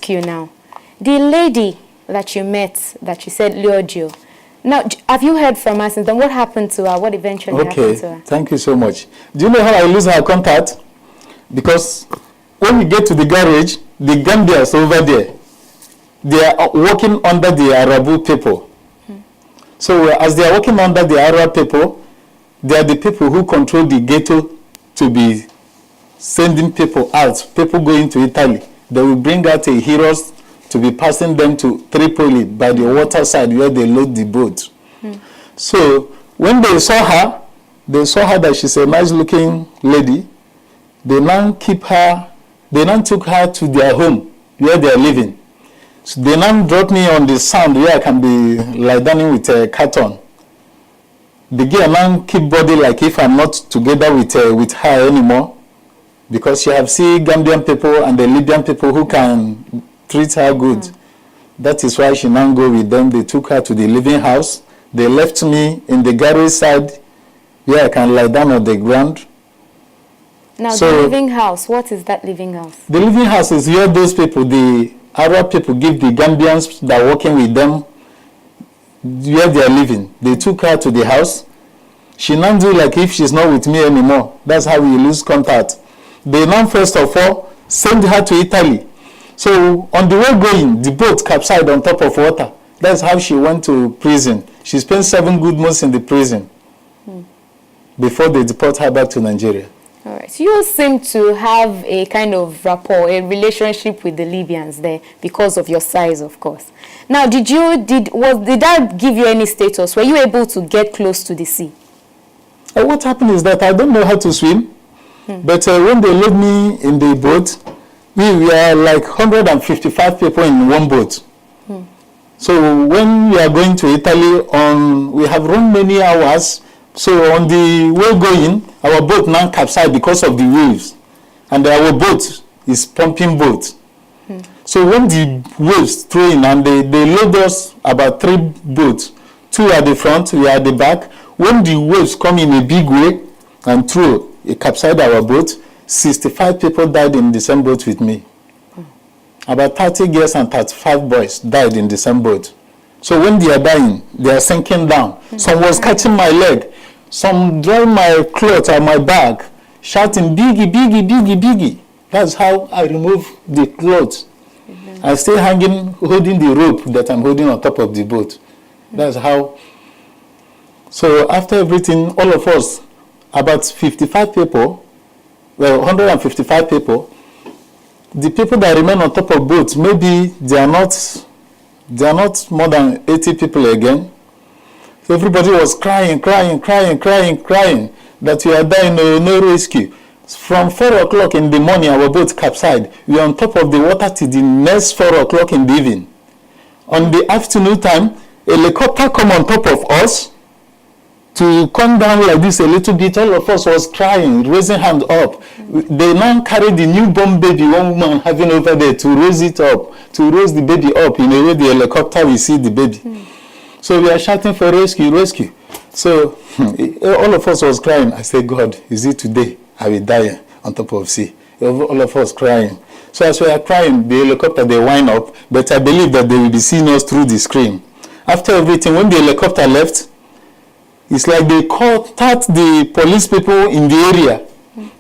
rescue now. The lady that you met, that you said lured you. Now, have you heard from her since then? What happened to her? What eventually happened to her? Okay, thank you so much. Do you know how I lose her contact? Because when we get to the garage, the Gambians over there, they are working under the Arabu people. So as they are working under the Arab people, they are the people who control the ghetto to be sending people out, people going to Italy. They will bring out a heroes to be passing them to Tripoli by the water side where they load the boat. So when they saw her that she's a nice looking lady. They now took her to their home where they are living. So they now brought me on the sand where I can be lie down with a carton. The girl now keep body like if I'm not together with her anymore, because she have seen Gambian people and the Libyan people who can treat her good. That is why she now go with them. They took her to the living house. They left me in the garage side where I can lie down on the ground. Now, so, the living house, what is that living house? The living house is where those people, the Arab people, give the Gambians that are working with them where they are living. They took her to the house. She now do like if she's not with me anymore. That's how we lose contact. They now first of all send her to Italy. So on the way going, the boat capsized on top of water. That's how she went to prison. She spent 7 good months in the prison before they deport her back to Nigeria. All right. So you seem to have a kind of rapport, a relationship with the Libyans there because of your size, of course. Now, did that give you any status? Were you able to get close to the sea? What happened is that I don't know how to swim, but when they load me in the boat, we were like 155 people in one boat. So when we are going to Italy, we have run many hours. So on the way going, our boat now capsized because of the waves. And our boat is pumping boat. So when the waves throw in and they load us about 3 boats, 2 at the front, we are at the back. When the waves come in a big way and throw, it capsized our boat. 65 people died in the same boat with me. About 30 girls and 35 boys died in the same boat. So when they are dying, they are sinking down. Some was catching my leg. Some drawing my clothes on my back, shouting, "Biggie, Biggie, Biggie, Biggie." That's how I remove the clothes. I stay hanging, holding the rope that I'm holding on top of the boat. That's how. So after everything, all of us, about 55 people, well, 155 people, the people that remain on top of boats, maybe they are not more than 80 people again. So everybody was crying that we are dying, no rescue. From 4 o'clock in the morning, our boat capsized. We are on top of the water till the next 4 o'clock in the evening. On the afternoon time, a helicopter come on top of us to come down like this a little bit. All of us was crying, raising hand up. They now carried the newborn baby, one woman having over there, to raise it up, to raise the baby up in a way the helicopter will see the baby. So we are shouting for rescue, rescue. So all of us was crying. I said, God, is it today I will die on top of sea? All of us crying. So as we are crying, the helicopter, they wind up, but I believe that they will be seeing us through the screen. After everything, when the helicopter left, it's like they called the police people in the area.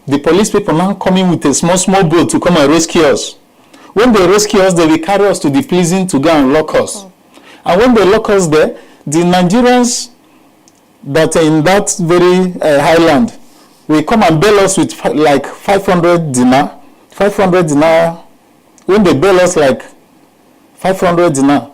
The police people now coming with a small boat to come and rescue us. When they rescue us, they will carry us to the prison to go and lock us. And when they lock us there, the Nigerians that are in that very highland will come and bail us with like 500 dinar. 500 dinar. When they bail us like 500 dinar,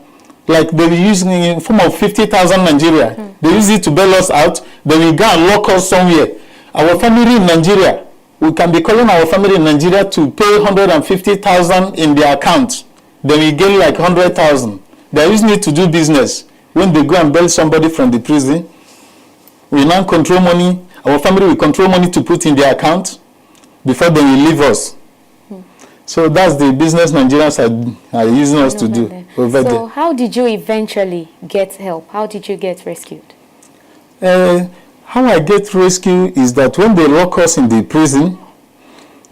like they were using in form of 50,000 Nigeria. They use it to bail us out. They will go and lock us somewhere. Our family in Nigeria, we can be calling our family in Nigeria to pay 150,000 in their account. Then we get like 100,000. They are using it to do business. When they go and bail somebody from the prison, we now control money. Our family will control money to put in their account before they will leave us. So that's the business Nigerians are using us to do over there. So how did you eventually get help? How did you get rescued? How I get rescued is that when they lock us in the prison,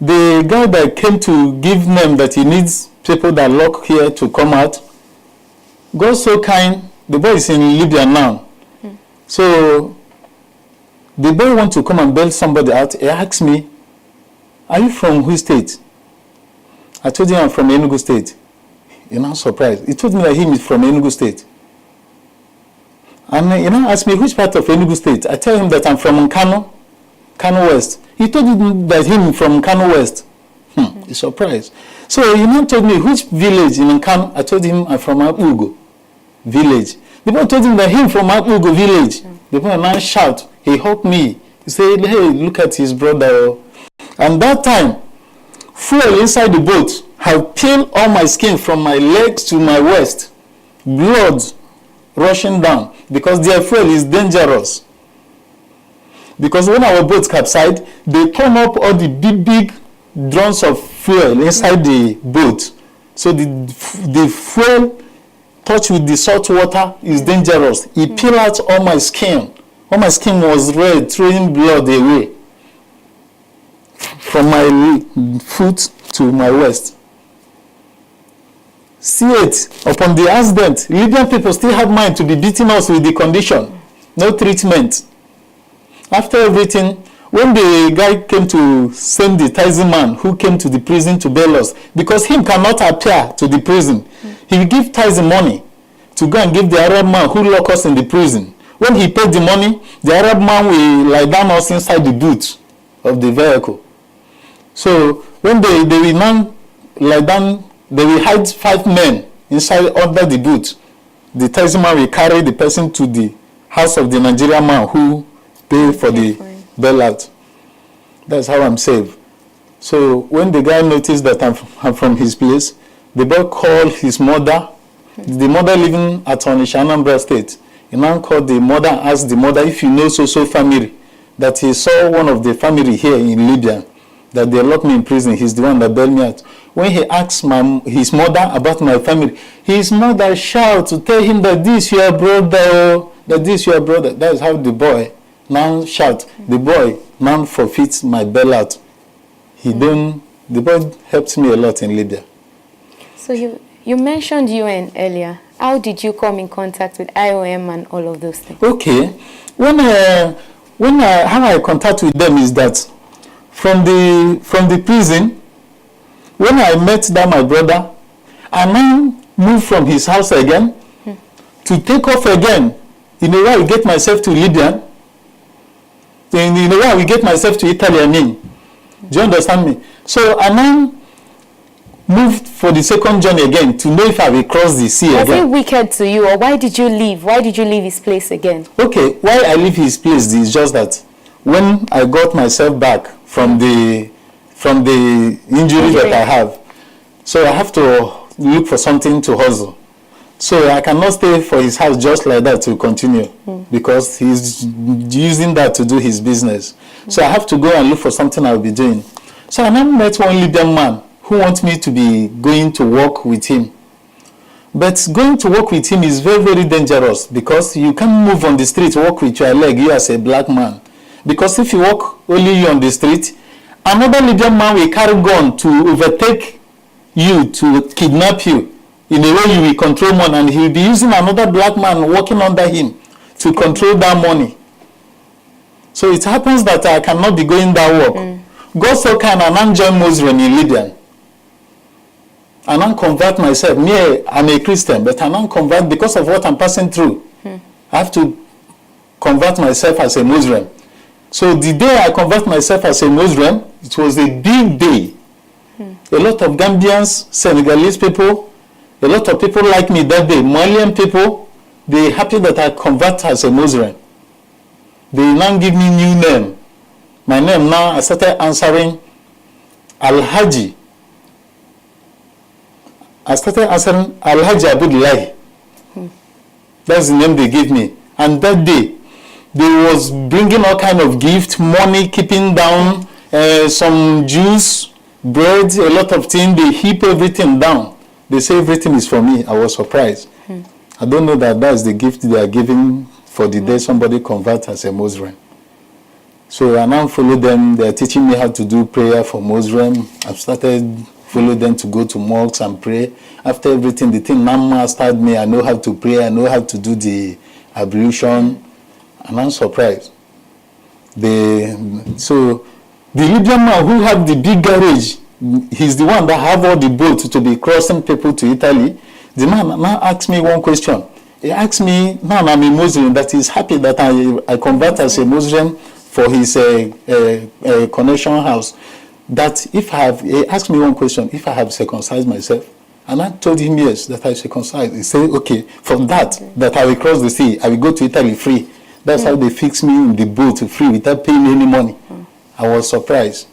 the guy that came to give name that he needs people that lock here to come out. God so kind, the boy is in Libya now. So the boy wants to come and bail somebody out. He asked me, are you from which state? I told him I'm from Enugu State. You're not surprised. He told me that he is from Enugu State. And he now asked me which part of Enugu State. I tell him that I'm from Kano West. He told me that him from Kano West. He's surprised. So he now told me which village in Kano. I told him I'm from Abugo village. The boy told him that him from Abugo village. The boy now shout. He hugged me. He said, hey, look at his brother. And that time, fuel inside the boat have peeled all my skin from my legs to my waist. Blood rushing down because their fuel is dangerous. Because when our boat capsized, they turn up all the big drums of fuel inside the boat. So the fuel touched with the salt water is dangerous. It peeled out all my skin. All my skin was red, throwing blood away from my foot to my waist. See it, upon the accident, Libyan people still have mind to be beating us with the condition. No treatment. After everything, when the guy came to send the Tyson man who came to the prison to bail us, because him cannot appear to the prison, he will give Tyson money to go and give the Arab man who locked us in the prison. When he paid the money, the Arab man will lie down us inside the boot of the vehicle. So when they will now lie down, they will hide 5 men inside under the boot. The Tyson man will carry the person to the house of the Nigerian man who paid for the bailout. That's how I'm saved. So when the guy noticed that I'm from his place, the boy called his mother. The mother living at Onitsha, Anambra State. He now called the mother and asked the mother if he knows so family, that he saw one of the family here in Libya, that they locked me in prison. He's the one that bailed me out. When he asked his mother about my family, his mother shouted to tell him that this your brother, that this your brother. That is how the boy now shout. The boy now forfeits my bailout. The boy helped me a lot in Libya. So you mentioned UN earlier. How did you come in contact with IOM and all of those things? Okay. How I contact with them is that from the prison, when I met that my brother, I now moved from his house again to take off again. In a way, I get myself to Libya. In a way, I will get myself to Italy, I mean. Do you understand me? So I now moved for the second journey again to know if I will cross the sea again. Was it wicked to you, or why did you leave? Why did you leave his place again? Okay, why I leave his place is just that when I got myself back from the injury that I have, so I have to look for something to hustle. So I cannot stay for his house just like that to continue because he's using that to do his business. So I have to go and look for something I'll be doing. So I now met one Libyan man who wants me to be going to work with him. But going to work with him is very, very dangerous because you can't move on the street, walk with your leg, you as a black man. Because if you walk only you on the street, another Libyan man will carry gun to overtake you, to kidnap you. In a way you will control money, and he will be using another black man working under him to control that money. So it happens that I cannot be going that work. God so kind, and I'm join Muslim in Libya. And I convert myself. Me, I'm a Christian, but I now convert because of what I'm passing through. I have to convert myself as a Muslim. So the day I convert myself as a Muslim, it was a big day. A lot of Gambians, Senegalese people, a lot of people like me that day, Malian people, they happy that I convert as a Muslim. They now give me new name. My name now, I started answering Al-Haji. I started answering Al-Haji Abdullahi. That's the name they gave me. And that day, they was bringing all kind of gift, money, keeping down, some juice, bread, a lot of things. They heap everything down. They say everything is for me. I was surprised. I don't know that that's the gift they are giving for the day somebody converts as a Muslim. So I now follow them. They are teaching me how to do prayer for Muslim. I've started follow them to go to mosques and pray. After everything, the thing now mastered me. I know how to pray. I know how to do the ablution. And I'm surprised. So the Libyan man who had the big garage, he's the one that have all the boats to be crossing people to Italy. The man now asked me one question. He asked me, now I'm a Muslim, that he's happy that I convert as a Muslim for his connection house. That if I have, he asked me one question, if I have circumcised myself. And I told him yes, that I circumcised. He said, okay, from that I will cross the sea, I will go to Italy free. That's how they fixed me in the boat free without paying any money. I was surprised.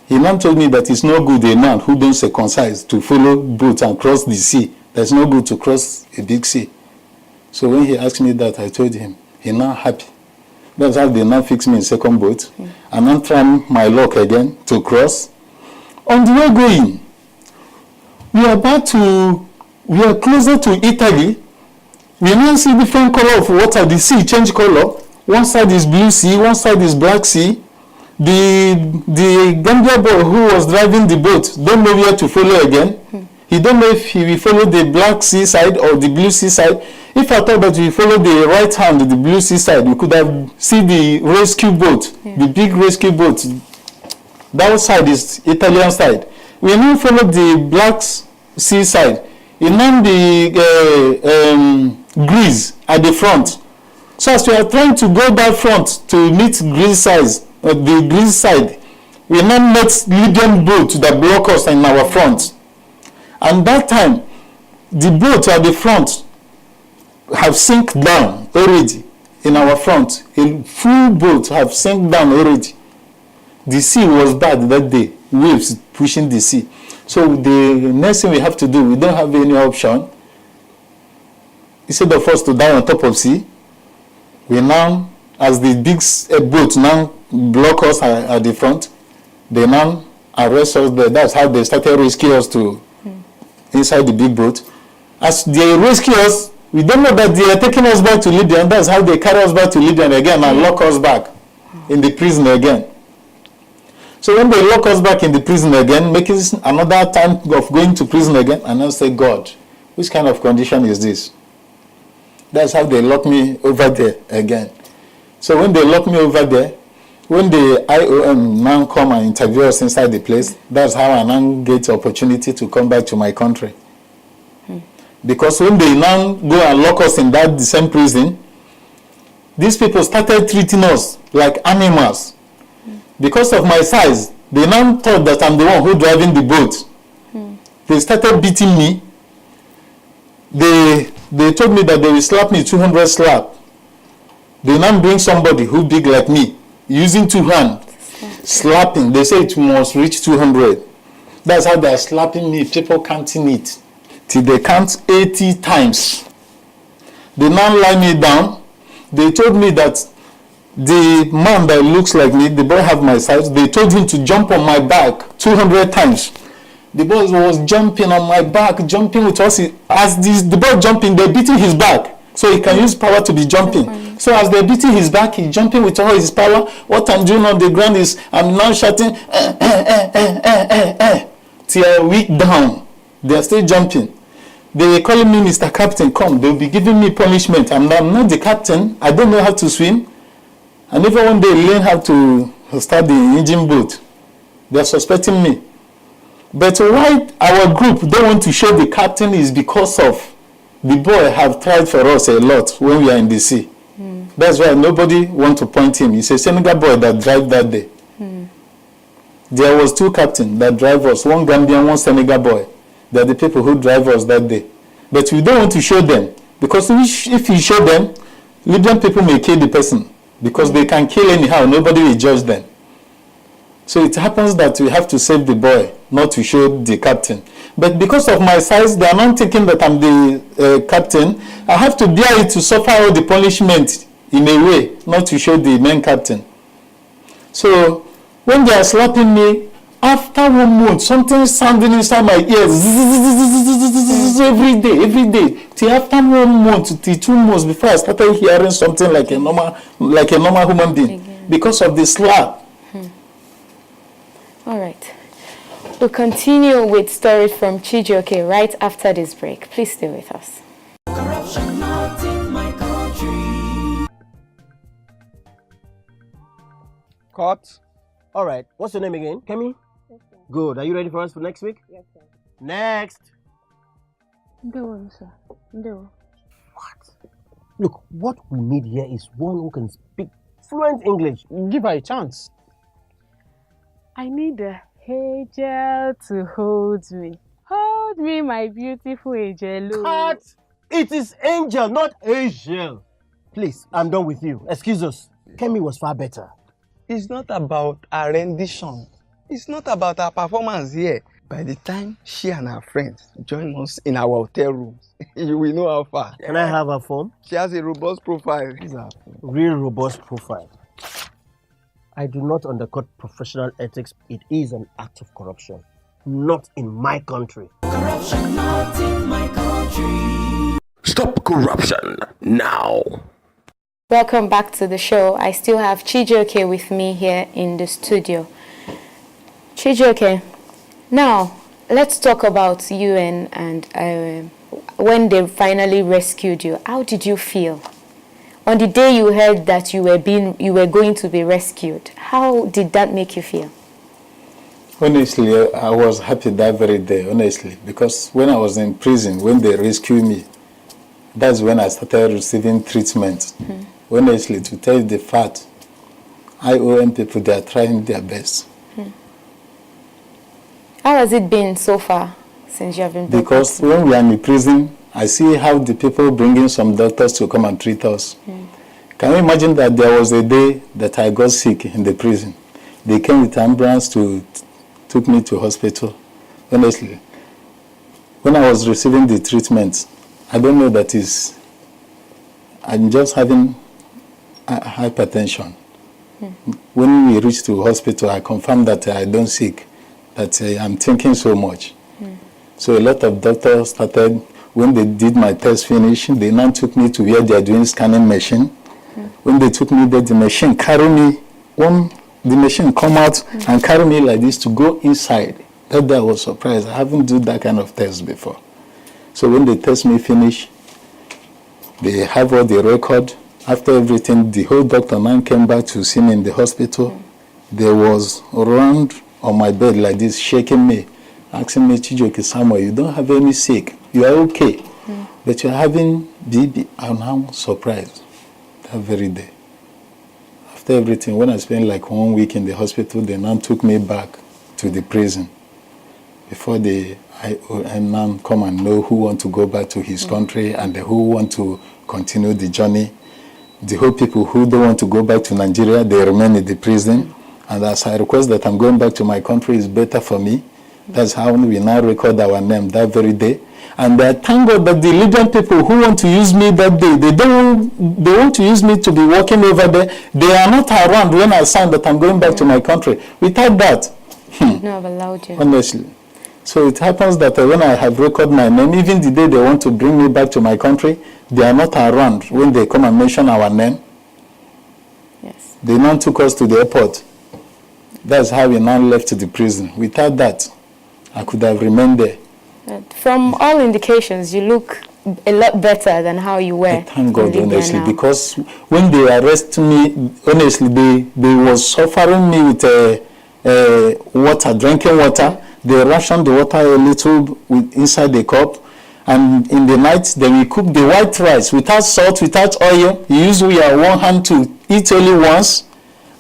He now told me that it's not good a man who don't circumcise to follow boat and cross the sea. That's not good to cross a big sea. So when he asked me that, I told him, he now happy. That's how they now fix me in second boat. And I'm trying my luck again to cross. On the way going, we are closer to Italy. We now see different color of water. The sea change color. One side is blue sea, one side is black sea. The Gambia boy who was driving the boat don't know where to follow again. He don't know if he will follow the black sea side or the blue sea side. If I thought that we follow the right hand, the blue sea side, we could have seen the rescue boat, the big rescue boat. That side is Italian side. We now follow the black sea side. And then the Greece at the front. So as we are trying to go that front to meet Greece side, the Greece side, we now met Libyan boat that block us in our front. And that time, the boat at the front have sink down already in our front. A full boat have sink down already. The sea was bad that day, waves pushing the sea. So the next thing we have to do, we don't have any option. Instead of us to die on top of sea, we now, as the big boat now block us at the front, they now arrest us there. That's how they started rescue us to inside the big boat. As they rescue us, we don't know that they are taking us back to Libya, and that's how they carry us back to Libya again and lock us back in the prison again. So when they lock us back in the prison again, making another time of going to prison again, and I say, God, which kind of condition is this? That's how they lock me over there again. So when they lock me over there, when the IOM now come and interview us inside the place, that's how I now get the opportunity to come back to my country. Because when they now go and lock us in that same prison, these people started treating us like animals. Because of my size, they now thought that I'm the one who driving the boat. They started beating me. They told me that they will slap me 200 slap. They now bring somebody who big like me, using 2 hands, slapping. They say it must reach 200. That's how they are slapping me, people counting it. Till they count 80 times. They now lie me down. They told me that the man that looks like me, the boy have my size, they told him to jump on my back 200 times. The boy was jumping on my back, jumping with us. As the boy jumping, they're beating his back. So he can use power to be jumping. So as they're beating his back, he's jumping with all his power. What I'm doing on the ground is, I'm now shouting, till I weak down. They're still jumping. They were calling me Mr. Captain, come, they'll be giving me punishment. I'm not the captain. I don't know how to swim. And even when they learn how to start the engine boat, they're suspecting me. But why our group don't want to show the captain is because of the boy have tried for us a lot when we are in the sea. That's why nobody want to point him. He's a Senegal boy that drive that day. There was 2 captains that drive us, one Gambian, one Senegal boy. They're the people who drive us that day. But we don't want to show them, because if you show them, Libyan people may kill the person, because they can kill anyhow, nobody will judge them. So it happens that we have to save the boy, not to show the captain. But because of my size, they are not thinking that I'm the captain. I have to bear it to suffer all the punishment in a way, not to show the main captain. So when they are slapping me, after 1 month, something sounding inside my ears every day. Till after 1 month, till 2 months before I started hearing something like a normal human being, because of the slap. All right. We'll continue with stories from Chijioke right after this break. Please stay with us. Corruption not in my country. Cut. All right. What's your name again? Kemi? Yes, sir. Good. Are you ready for us for next week? Yes, sir. Next. No, sir. No. What? Look, what we need here is one who can speak fluent English. Give her a chance. I need a angel to hold me. Hold me, my beautiful angel. Cut! It is Angel, not Angel. Please, I'm done with you. Excuse us. Kemi was far better. It's not about our rendition. It's not about our performance here. By the time she and her friends join us in our hotel rooms, you will know how far. Can I have her phone? She has a robust profile. Real robust profile. I do not undercut professional ethics. It is an act of corruption. Not in my country. Corruption not in my country. Stop corruption now. Welcome back to the show. I still have Chijioke with me here in the studio. Chijioke, now let's talk about you and when they finally rescued you. How did you feel on the day you heard that you were going to be rescued? How did that make you feel? Honestly, I was happy that very day, honestly, because when I was in prison, when they rescued me, that's when I started receiving treatment. Honestly, to tell you the fact, IOM people, they are trying their best. How has it been so far since you have been brought Because back? when we are in prison, I see how the people bringing some doctors to come and treat us. Can you imagine that there was a day that I got sick in the prison? They came with ambulance took me to hospital. Honestly, when I was receiving the treatment, I don't know that is, I'm just having hypertension. When we reached the hospital, I confirmed that I don't sick, that I'm thinking so much. So a lot of doctors started, when they did my test finish, they now took me to where they are doing scanning machine. When they took me there, the machine carry me, the machine come out and carry me like this to go inside. That day I was surprised. I haven't done that kind of test before. So when they test me finish, they have all the record. After everything, the whole doctor man came back to see me in the hospital. There was around on my bed like this, shaking me, asking me, Chijioke Samuel, you don't have any sick. You are okay. But you're having BB. I'm now surprised that very day. After everything, when I spent like 1 week in the hospital, they now took me back to the prison. Before the IOM now come and know who want to go back to his country and who want to continue the journey. The whole people who don't want to go back to Nigeria, they remain in the prison. And as I request that I'm going back to my country, is better for me. That's how we now record our name that very day. And I thank God that the Libyan people who want to use me that day, they want to use me to be working over there. They are not around when I signed that I'm going back to my country. Without that, No, I've allowed you. honestly. So it happens that when I have recorded my name, even the day they want to bring me back to my country, they are not around when they come and mention our name. Yes. They now took us to the airport. That's how we now left the prison. Without that, I could have remained there. From all indications, you look a lot better than how you were. I thank God, in Libya honestly, now. because when they arrested me, honestly, they was suffering me with water, drinking water. They rationed the water a little inside the cup. And in the night, they will cook the white rice without salt, without oil. You use your one hand to eat only once.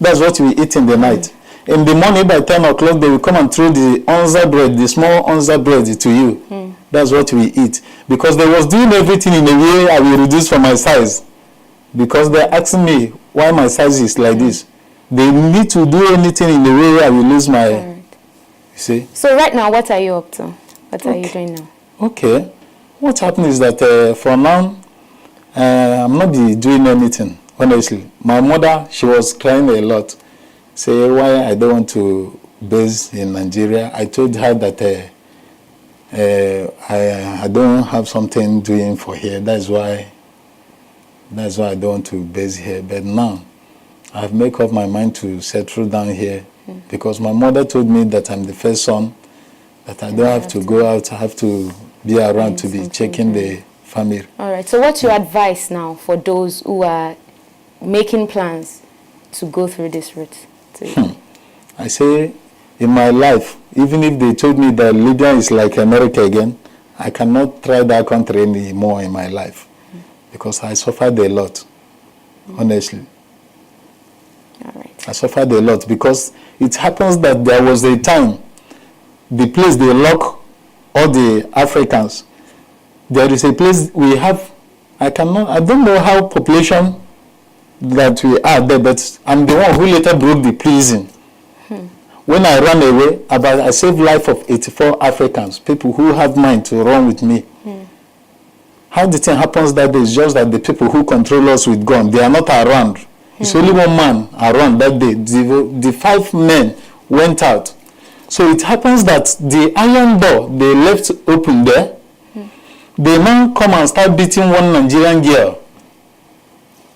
That's what we eat in the night. In the morning, by 10 o'clock, they will come and throw the onza bread, the small onza bread to you. That's what we eat. Because they was doing everything in a way I will reduce for my size. Because they're asking me why my size is like this. They need to do anything in the way I will lose my... You see? So right now, what are you up to? What are you doing now? Okay. What happened is that for now, I'm not doing anything, honestly. My mother, she was crying a lot. Say why I don't want to base in Nigeria. I told her that I don't have something doing for here. That's why I don't want to base here. But now, I've made up my mind to settle down here because my mother told me that I'm the first son That I don't have to go out, I have to be around to be checking the family. All right. So what's your advice now for those who are making plans to go through this route? I say, in my life, even if they told me that Libya is like America again, I cannot try that country anymore in my life because I suffered a lot, honestly. All right. I suffered a lot because it happens that there was a time, the place they lock all the Africans. There is a place we have, I don't know how population that we are there, but I'm the one who later broke the prison. When I ran away, I saved life of 84 Africans, people who have mind to run with me. How the thing happens that day is just that the people who control us with gun, they are not around. It's only one man around that day. The 5 men went out. So it happens that the iron door they left open there, the man come and start beating one Nigerian girl.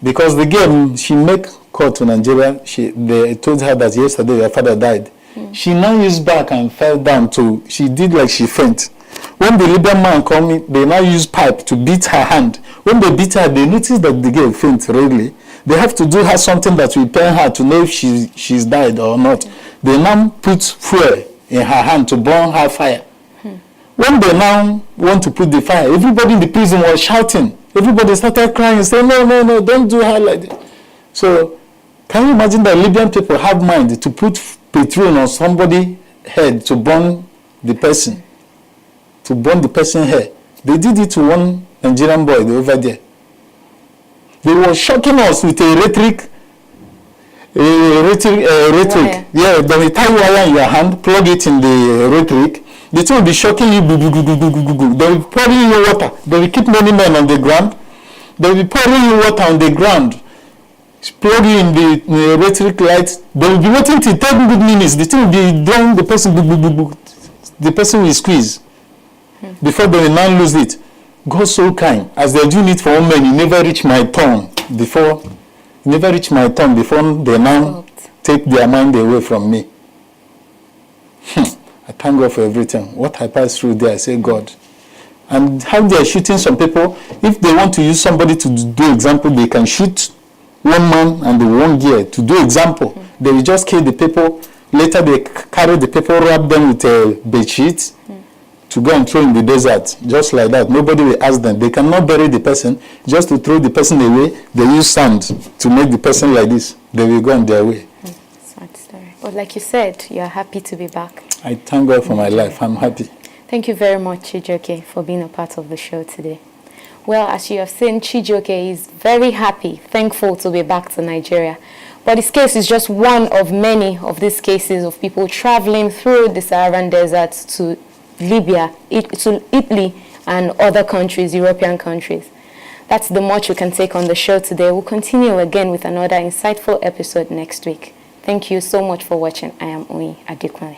Because the girl, she make call to Nigeria, they told her that yesterday her father died. She now used back and fell down she did like she faint. When the Libyan man come in, they now use pipe to beat her hand. When they beat her, they notice that the girl faint really. They have to do her something that will pain her to know if she's died or not. They now put fuel in her hand to burn her fire. When they now want to put the fire, everybody in the prison was shouting. Everybody started crying, saying, no, don't do her like that. So, can you imagine that Libyan people have mind to put petrol on somebody's head to burn the person? To burn the person's hair. They did it to one Nigerian boy over there. They were shocking us with a rhetoric. Yeah, then you tie wire in your hand, plug it in the rhetoric. The thing will be shocking you. They will pour in you water. They will keep many men on the ground. They will pour in you water on the ground. Plug you in the rhetoric light. They will be waiting till 10 good minutes. The thing will be done. The person will squeeze before they will now lose it. God so kind. As they're doing it for all men, you never reach my turn before. They now take their mind away from me. I thank God for everything. What I passed through there, I say God. And how they are shooting some people, if they want to use somebody to do example, they can shoot one man and the one gear to do example. They will just kill the people. Later they carry the people, wrap them with a bed sheet to go and throw in the desert. Just like that. Nobody will ask them. They cannot bury the person. Just to throw the person away, they use sand to make the person like this. They will go on their way. Sad story. But like you said, you are happy to be back. I thank God for my life. I'm happy. Thank you very much, Chijioke, for being a part of the show today. Well, as you have seen, Chijioke is very happy, thankful to be back to Nigeria. But this case is just one of many of these cases of people traveling through the Saharan desert to Libya, to Italy, and other countries, European countries. That's the much we can take on the show today. We'll continue again with another insightful episode next week. Thank you so much for watching. I am Adekunle.